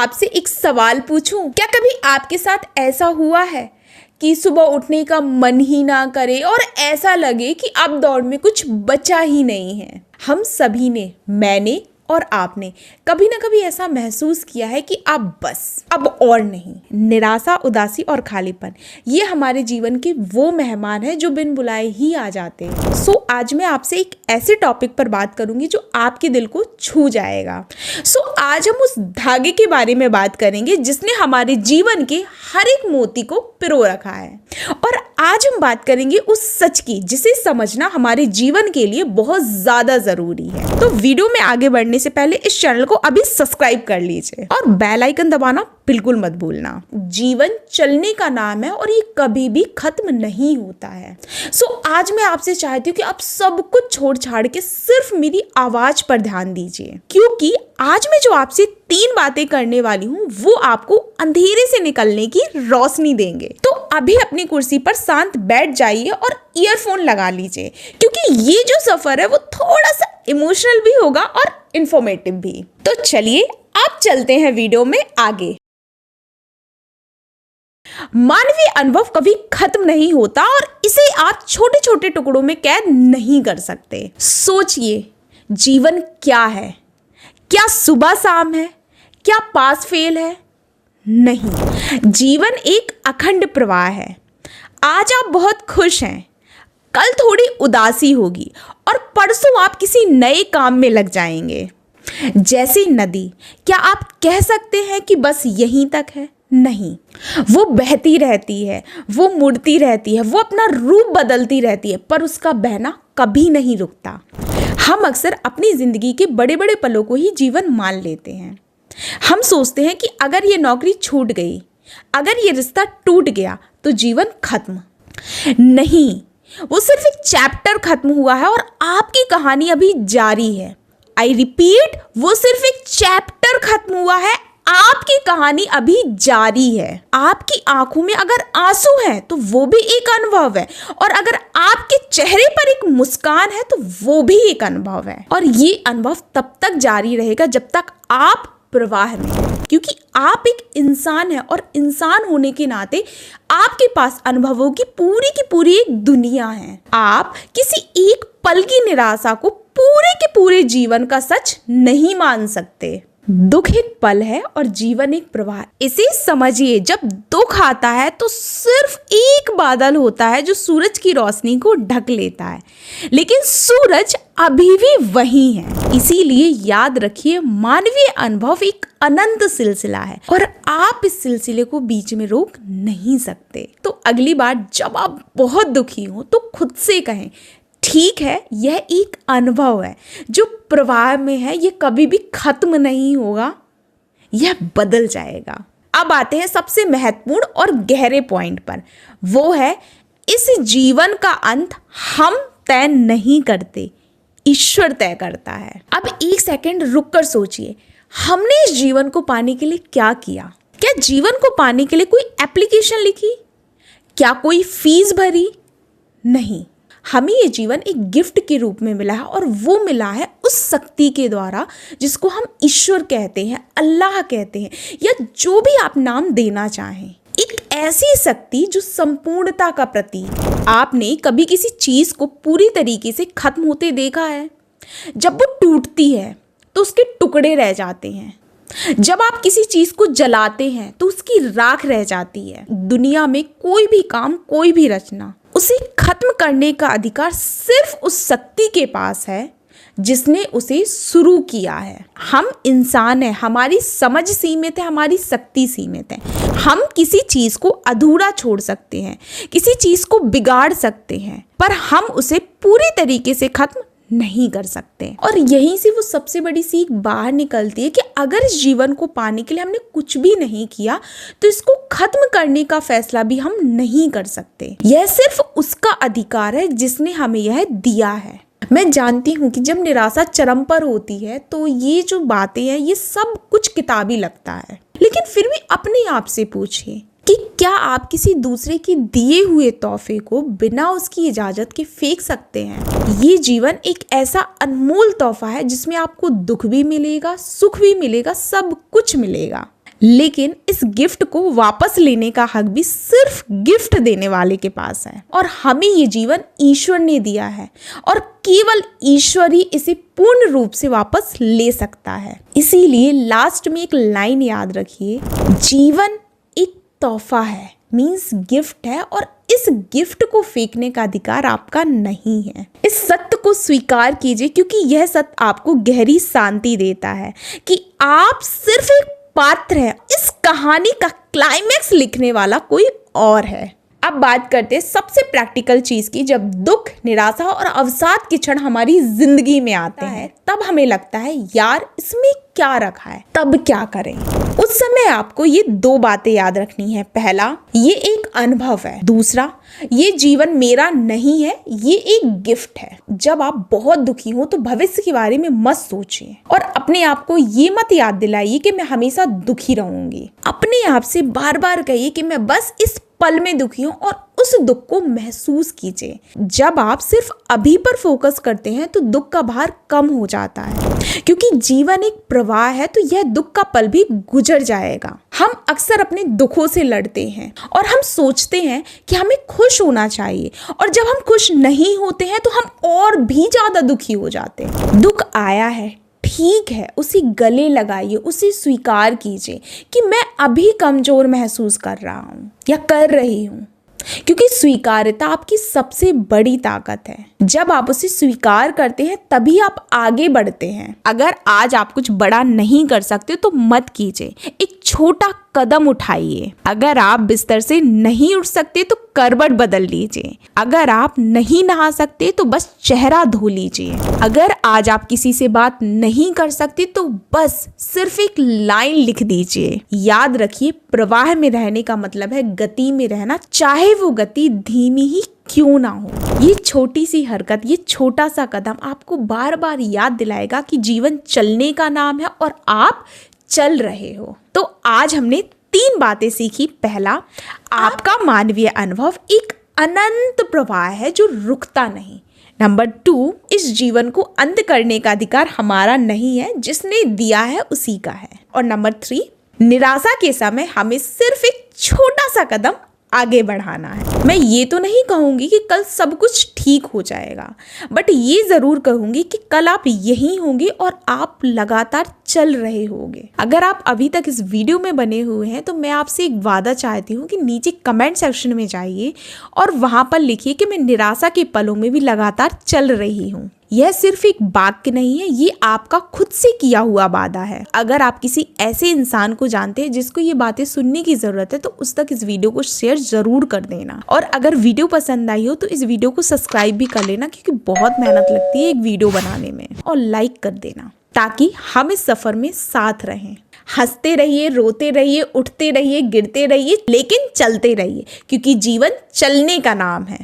आपसे एक सवाल पूछूं? क्या कभी आपके साथ ऐसा हुआ है कि सुबह उठने का मन ही ना करे और ऐसा लगे कि अब दौड़ में कुछ बचा ही नहीं है? हम सभी ने, मैंने और आपने कभी ना कभी ऐसा महसूस किया है कि अब और नहीं। निराशा, उदासी और खालीपन, ये हमारे जीवन के वो मेहमान हैं जो बिन बुलाए ही आ जाते हैं। आज मैं आपसे एक ऐसे टॉपिक पर बात करूंगी जो आपके दिल को छू जाएगा। आज हम उस धागे के बारे में बात करेंगे जिसने हमारे जीवन के हर एक मोती को पिरो रखा है, और आज हम बात करेंगे उस सच की जिसे समझना हमारे जीवन के लिए बहुत ज्यादा जरूरी है। तो वीडियो में आगे बढ़ने से पहले इस चैनल को अभी सब्सक्राइब कर लीजिए और बेल आइकन दबाना बिल्कुल मत भूलना। जीवन चलने का नाम है और ये कभी भी खत्म नहीं होता है। आज मैं आपसे चाहती हूँ कि आप सब कुछ छोड़ छाड़ के सिर्फ मेरी आवाज पर ध्यान दीजिए, क्योंकि आज मैं जो आपसे 3 बातें करने वाली हूँ वो आपको अंधेरे से निकलने की रोशनी देंगे। तो अभी अपनी कुर्सी पर शांत बैठ जाइए और ईयरफोन लगा लीजिए, क्योंकि ये जो सफर है वो थोड़ा सा इमोशनल भी होगा और इंफॉर्मेटिव भी। तो चलिए अब चलते हैं वीडियो में आगे। मानवीय अनुभव कभी खत्म नहीं होता और इसे आप छोटे छोटे टुकड़ों में कैद नहीं कर सकते। सोचिए, जीवन क्या है? क्या सुबह शाम है? क्या पास फेल है? नहीं, जीवन एक अखंड प्रवाह है। आज आप बहुत खुश हैं, कल थोड़ी उदासी होगी और परसों आप किसी नए काम में लग जाएंगे। जैसी नदी, क्या आप कह सकते हैं कि बस यहीं तक है? नहीं, वो बहती रहती है, वो मुड़ती रहती है, वो अपना रूप बदलती रहती है, पर उसका बहना कभी नहीं रुकता। हम अक्सर अपनी जिंदगी के बड़े बड़े पलों को ही जीवन मान लेते हैं। हम सोचते हैं कि अगर ये नौकरी छूट गई, अगर ये रिश्ता टूट गया तो जीवन खत्म। नहीं, वो सिर्फ एक चैप्टर खत्म हुआ है और आपकी कहानी अभी जारी है। आई रिपीट, वो सिर्फ एक चैप्टर खत्म हुआ है, आपकी कहानी अभी जारी है। आपकी आंखों में अगर आंसू है तो वो भी एक अनुभव है, और अगर आपके चेहरे पर एक मुस्कान है तो वो भी एक अनुभव है। और ये अनुभव तब तक जारी रहेगा जब तक आप प्रवाह में हैं, क्योंकि आप एक इंसान हैं और इंसान होने के नाते आपके पास अनुभवों की पूरी एक दुनिया है। आप किसी एक पल की निराशा को पूरे के पूरे जीवन का सच नहीं मान सकते। दुख एक पल है और जीवन एक प्रवाह। इसे समझिए, जब दुख आता है तो सिर्फ एक बादल होता है जो सूरज की रोशनी को ढक लेता है, लेकिन सूरज अभी भी वही है। इसीलिए याद रखिए, मानवीय अनुभव एक अनंत सिलसिला है और आप इस सिलसिले को बीच में रोक नहीं सकते। तो अगली बार जब आप बहुत दुखी हो तो खुद से कहें, ठीक है, यह एक अनुभव है जो प्रवाह में है, यह कभी भी खत्म नहीं होगा, यह बदल जाएगा। अब आते हैं सबसे महत्वपूर्ण और गहरे पॉइंट पर, वो है इस जीवन का अंत हम तय नहीं करते, ईश्वर तय करता है। अब एक सेकंड रुक कर सोचिए, हमने इस जीवन को पाने के लिए क्या किया? क्या जीवन को पाने के लिए कोई एप्लीकेशन लिखी? क्या कोई फीस भरी? नहीं, हमें ये जीवन एक गिफ्ट के रूप में मिला है, और वो मिला है उस शक्ति के द्वारा जिसको हम ईश्वर कहते हैं, अल्लाह कहते हैं, या जो भी आप नाम देना चाहें। एक ऐसी शक्ति जो संपूर्णता का प्रतीक है। आपने कभी किसी चीज को पूरी तरीके से खत्म होते देखा है? जब वो टूटती है तो उसके टुकड़े रह जाते हैं। जब आप किसी चीज को जलाते हैं तो उसकी राख रह जाती है। दुनिया में कोई भी काम, कोई भी रचना, उसे खत्म करने का अधिकार सिर्फ उस शक्ति के पास है जिसने उसे शुरू किया है। हम इंसान हैं, हमारी समझ सीमित है, हमारी शक्ति सीमित है। हम किसी चीज को अधूरा छोड़ सकते हैं, किसी चीज को बिगाड़ सकते हैं, पर हम उसे पूरी तरीके से खत्म नहीं कर सकते। और यहीं से वो सबसे बड़ी सीख बाहर निकलती है कि अगर इस जीवन को पाने के लिए हमने कुछ भी नहीं किया तो इसको खत्म करने का फैसला भी हम नहीं कर सकते। यह सिर्फ उसका अधिकार है जिसने हमें यह दिया है। मैं जानती हूँ कि जब निराशा चरम पर होती है तो ये जो बातें हैं ये सब कुछ किताबी लगता है, लेकिन फिर भी अपने आप से पूछिए कि क्या आप किसी दूसरे के दिए हुए तोहफे को बिना उसकी इजाजत के फेंक सकते हैं? ये जीवन एक ऐसा अनमोल तोहफा है जिसमें आपको दुख भी मिलेगा, सुख भी मिलेगा, सब कुछ मिलेगा, लेकिन इस गिफ्ट को वापस लेने का हक भी सिर्फ गिफ्ट देने वाले के पास है। और हमें ये जीवन ईश्वर ने दिया है और केवल ईश्वर ही इसे पूर्ण रूप से वापस ले सकता है। इसीलिए लास्ट में एक लाइन याद रखिए, जीवन एक तोहफा है, मीन्स गिफ्ट है, और इस गिफ्ट को फेंकने का अधिकार आपका नहीं है। इस सत्य को स्वीकार कीजिए, क्योंकि यह सत्य आपको गहरी शांति देता है कि आप सिर्फ एक पात्र हैं। इस कहानी का क्लाइमैक्स लिखने वाला कोई और है। अब बात करते हैं सबसे प्रैक्टिकल चीज की। जब दुख, निराशा और अवसाद के क्षण हमारी जिंदगी में आते हैं, तब हमें लगता है यार इसमें क्या रखा है, तब क्या करें। उस समय आपको ये 2 बातें याद रखनी है। पहला, ये एक अनुभव है। दूसरा, ये जीवन मेरा नहीं है, ये एक गिफ्ट है। जब आप बहुत दुखी हो तो भविष्य के बारे में मत सोचिए और अपने आप को ये मत याद दिलाइए कि मैं हमेशा दुखी रहूंगी। अपने आप से बार बार कहिए कि मैं बस इस पल में दुखी हूं और उस दुख को महसूस कीजिए। जब आप सिर्फ अभी पर फोकस करते हैं तो दुख का भार कम हो जाता है, क्योंकि जीवन एक प्रवाह है, तो यह दुख का पल भी गुजर जाएगा। हम अक्सर अपने दुखों से लड़ते हैं और हम सोचते हैं कि हमें खुश होना चाहिए, और जब हम खुश नहीं होते हैं तो हम और भी ज्यादा दुखी हो जाते हैं। दुख आया है, ठीक है, उसे गले लगाइए, उसे स्वीकार कीजिए कि मैं अभी कमजोर महसूस कर रहा हूं या कर रही हूं, क्योंकि स्वीकार्यता आपकी सबसे बड़ी ताकत है। जब आप उसे स्वीकार करते हैं तभी आप आगे बढ़ते हैं। अगर आज आप कुछ बड़ा नहीं कर सकते तो मत कीजिए, एक छोटा कदम उठाइए। अगर आप बिस्तर से नहीं उठ सकते तो करवट बदल लीजिए। अगर आप नहीं नहा सकते तो बस चेहरा धो लीजिए। अगर आज आप किसी से बात नहीं कर सकते तो बस सिर्फ एक लाइन लिख दीजिए। याद रखिए, प्रवाह में रहने का मतलब है गति में रहना, चाहे वो गति धीमी ही क्यों ना हो। ये छोटी सी हरकत, ये छोटा सा कदम आपको बार बार याद दिलाएगा कि जीवन चलने का नाम है और आप चल रहे हो। तो आज हमने 3 बातें सीखी। पहला, आपका मानवीय अनुभव एक अनंत प्रवाह है जो रुकता नहीं। नंबर 2, इस जीवन को अंत करने का अधिकार हमारा नहीं है, जिसने दिया है उसी का है। और नंबर 3, निराशा के समय हमें सिर्फ एक छोटा सा कदम आगे बढ़ाना है। मैं ये तो नहीं कहूंगी कि कल सब कुछ ठीक हो जाएगा, बट ये जरूर कहूंगी कि कल आप यहीं होंगे और आप लगातार चल रहे होंगे। अगर आप अभी तक इस वीडियो में बने हुए हैं तो मैं आपसे एक वादा चाहती हूँ कि नीचे कमेंट सेक्शन में जाइए और वहां पर लिखिए कि मैं निराशा के पलों में भी लगातार चल रही हूँ। यह सिर्फ एक वाक्य नहीं है, ये आपका खुद से किया हुआ वादा है। अगर आप किसी ऐसे इंसान को जानते हैं जिसको ये बातें सुनने की जरूरत है तो उस तक इस वीडियो को शेयर जरूर कर देना। और अगर वीडियो पसंद आई हो तो इस वीडियो को सब्सक्राइब भी कर लेना, क्योंकि बहुत मेहनत लगती है एक वीडियो बनाने में। और लाइक कर देना ताकि हम इस सफर में साथ रहें। हंसते रहिए, रोते रहिए, उठते रहिए, गिरते रहिए, लेकिन चलते रहिए, क्योंकि जीवन चलने का नाम है।